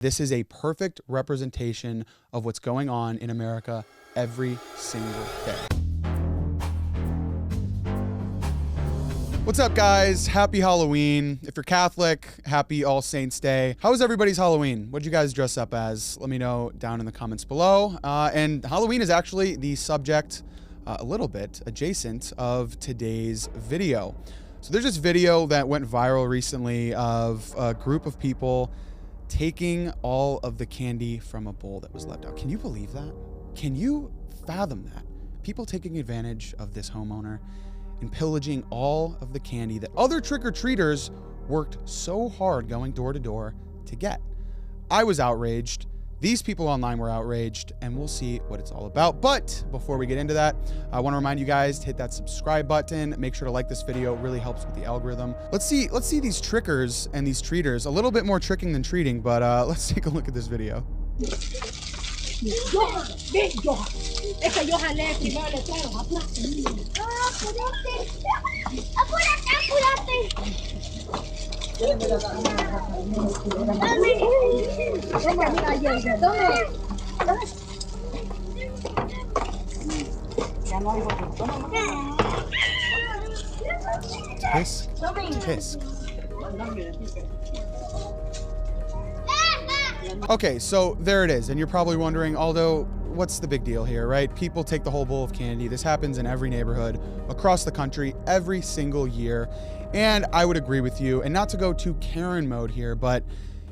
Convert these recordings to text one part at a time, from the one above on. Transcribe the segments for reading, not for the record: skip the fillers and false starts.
This is a perfect representation of what's going on in America every single day. What's up, guys? Happy Halloween. If you're Catholic, happy All Saints Day. How was everybody's Halloween? What'd you guys dress up as? Let me know down in the comments below. And Halloween is actually the subject, a little bit adjacent, of today's video. So there's this video that went viral recently of a group of people taking all of the candy from a bowl that was left out. Can you believe that? Can you fathom that? People taking advantage of this homeowner and pillaging all of the candy that other trick-or-treaters worked so hard going door to door to get. I was outraged. These people online were outraged, and we'll see what it's all about. But before we get into that, I want to remind you guys to hit that subscribe button. Make sure to like this video. It really helps with the algorithm. Let's see these trickers and these treaters. A little bit more tricking than treating, but let's take a look at this video. Tisk. Okay, so there it is. And you're probably wondering, Aldo, what's the big deal here, right? People take the whole bowl of candy. This happens in every neighborhood across the country every single year. And I would agree with you. And not to go too Karen mode here, but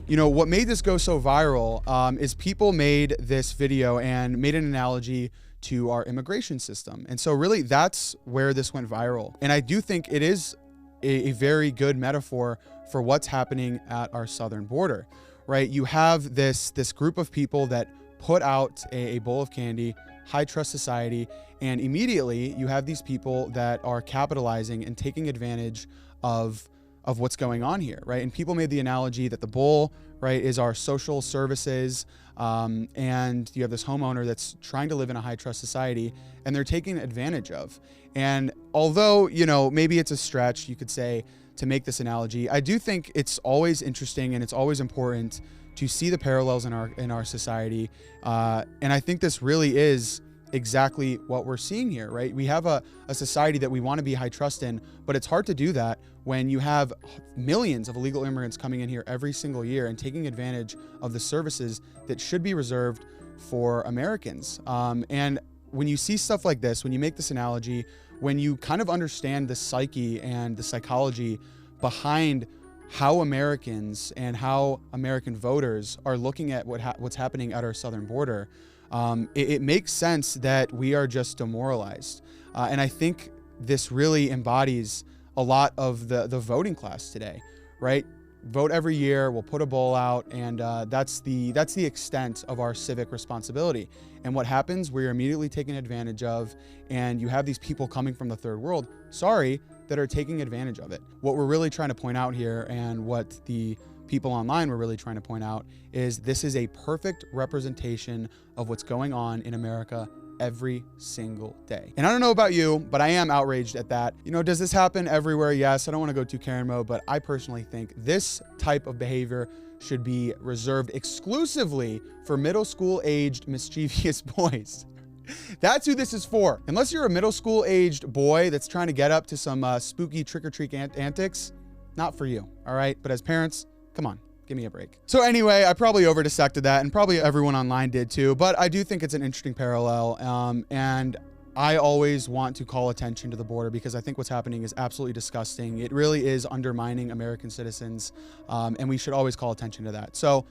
you know, what made this go so viral is people made this video and made an analogy to our immigration system. And so really that's where this went viral. And I do think it is a very good metaphor for what's happening at our southern border, right? You have this group of people that put out a bowl of candy, high trust society, and immediately you have these people that are capitalizing and taking advantage of what's going on here, right? And people made the analogy that the bowl, right, is our social services, and you have this homeowner that's trying to live in a high trust society, and they're taking advantage of. And although, you know, maybe it's a stretch, you could say, to make this analogy, I do think it's always interesting and it's always important to see the parallels in our society. And I think this really is exactly what we're seeing here, right? We have a society that we want to be high trust in, but it's hard to do that when you have millions of illegal immigrants coming in here every single year and taking advantage of the services that should be reserved for Americans. And when you see stuff like this, when you make this analogy, when you kind of understand the psyche and the psychology behind how Americans and how American voters are looking at what's happening at our southern border, it makes sense that we are just demoralized. And I think this really embodies a lot of the voting class today, right? Vote every year, we'll put a bowl out, and that's the extent of our civic responsibility. And what happens, we're immediately taken advantage of, and you have these people coming from the third world, that are taking advantage of it. What we're really trying to point out here, and what the people online were really trying to point out, is this is a perfect representation of what's going on in America every single day. And I don't know about you, but I am outraged at that. You know, does this happen everywhere? Yes. I don't want to go too Karen mode, but I personally think this type of behavior should be reserved exclusively for middle school aged mischievous boys. That's who this is for. Unless you're a middle school aged boy that's trying to get up to some spooky trick-or-treat antics, not for you, all right? But as parents, come on, give me a break. So anyway, I probably over dissected that, and probably everyone online did too, but I do think it's an interesting parallel. And I always want to call attention to the border because I think what's happening is absolutely disgusting. It really is undermining American citizens, and we should always call attention to that. So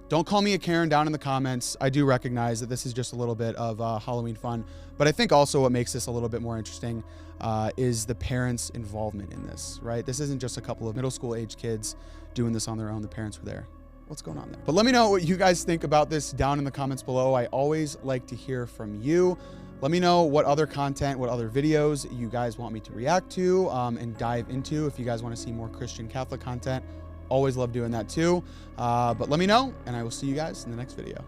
don't call me a Karen down in the comments. I do recognize that this is just a little bit of Halloween fun, but I think also what makes this a little bit more interesting is the parents' involvement in this, right? This isn't just a couple of middle school age kids doing this on their own. The parents were there. What's going on there? But let me know what you guys think about this down in the comments below. I always like to hear from you. Let me know what other content, what other videos you guys want me to react to and dive into. If you guys want to see more Christian Catholic content, always love doing that too. But let me know, and I will see you guys in the next video.